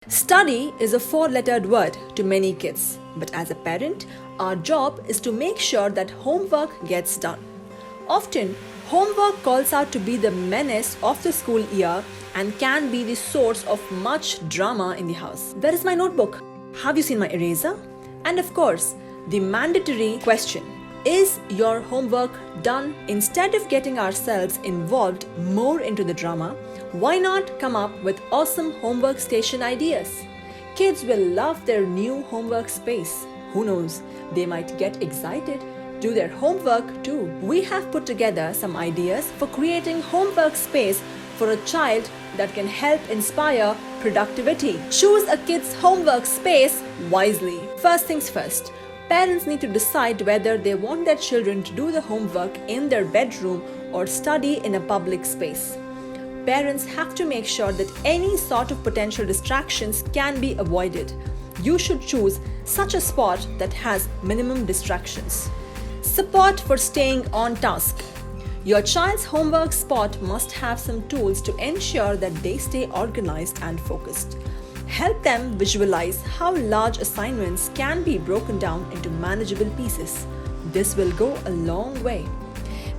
Study is a four-lettered word to many kids, but as a parent, our job is to make sure that homework gets done. Often, homework calls out to be the menace of the school year and can be the source of much drama in the house. Where is my notebook? Have you seen my eraser? And of course, the mandatory question: is your homework done? Instead of getting ourselves involved more into the drama, why not come up with awesome homework station ideas? Kids will love their new homework space. Who knows, they might get excited, do their homework too. We have put together some ideas for creating homework space for a child that can help inspire productivity. Choose a kid's homework space wisely. First things first, parents need to decide whether they want their children to do the homework in their bedroom or study in a public space. Parents have to make sure that any sort of potential distractions can be avoided. You should choose such a spot that has minimum distractions. Support for staying on task. Your child's homework spot must have some tools to ensure that they stay organized and focused. Help them visualize how large assignments can be broken down into manageable pieces. This will go a long way.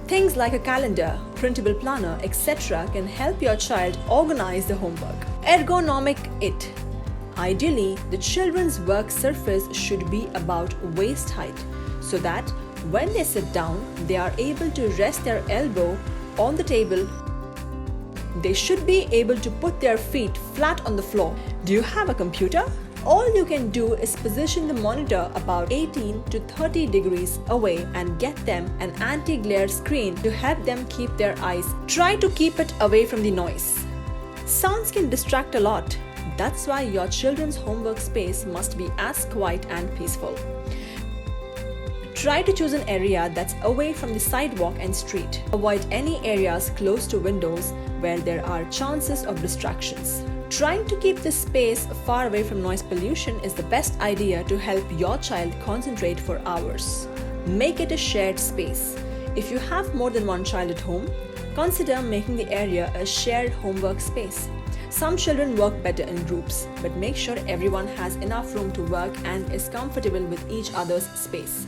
Things like a calendar, printable planner, etc. can help your child organize the homework. Ergonomic it. Ideally, the children's work surface should be about waist height so that when they sit down, they are able to rest their elbow on the table. They should be able to put their feet flat on the floor. Do you have a computer? All you can do is position the monitor about 18 to 30 degrees away and get them an anti-glare screen to help them keep their eyes. Try to keep it away from the noise. Sounds can distract a lot. That's why your children's homework space must be as quiet and peaceful. Try to choose an area that's away from the sidewalk and street. Avoid any areas close to windows where there are chances of distractions. Trying to keep this space far away from noise pollution is the best idea to help your child concentrate for hours. Make it a shared space. If you have more than one child at home, consider making the area a shared homework space. Some children work better in groups, but make sure everyone has enough room to work and is comfortable with each other's space.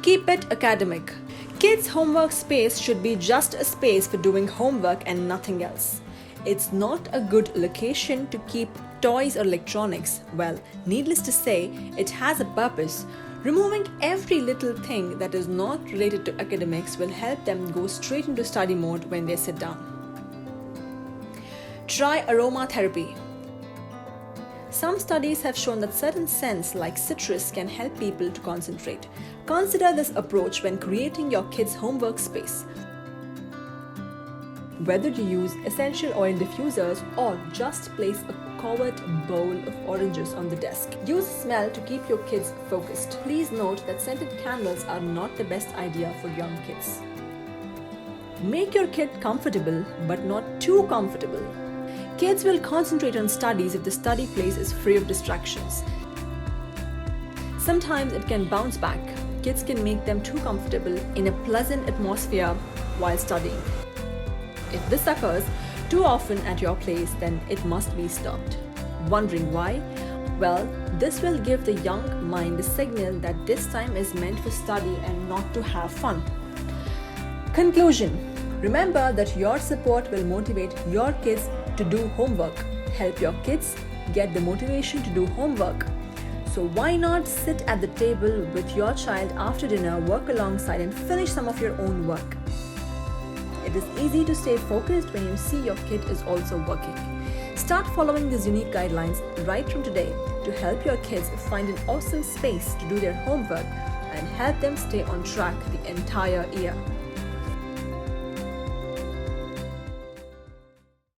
Keep it academic. Kids' homework space should be just a space for doing homework and nothing else. It's not a good location to keep toys or electronics. Well, needless to say, it has a purpose. Removing every little thing that is not related to academics will help them go straight into study mode when they sit down. Try aromatherapy. Some studies have shown that certain scents like citrus can help people to concentrate. Consider this approach when creating your kids' homework space. Whether you use essential oil diffusers or just place a covered bowl of oranges on the desk. Use smell to keep your kids focused. Please note that scented candles are not the best idea for young kids. Make your kid comfortable, but not too comfortable. Kids will concentrate on studies if the study place is free of distractions. Sometimes it can bounce back. Kids can make them too comfortable in a pleasant atmosphere while studying. If this occurs too often at your place, then it must be stopped. Wondering why? Well, this will give the young mind a signal that this time is meant for study and not to have fun. Conclusion: remember that your support will motivate your kids to do homework. Help your kids get the motivation to do homework. So why not sit at the table with your child after dinner, work alongside and finish some of your own work. It is easy to stay focused when you see your kid is also working. Start following these unique guidelines right from today to help your kids find an awesome space to do their homework and help them stay on track the entire year.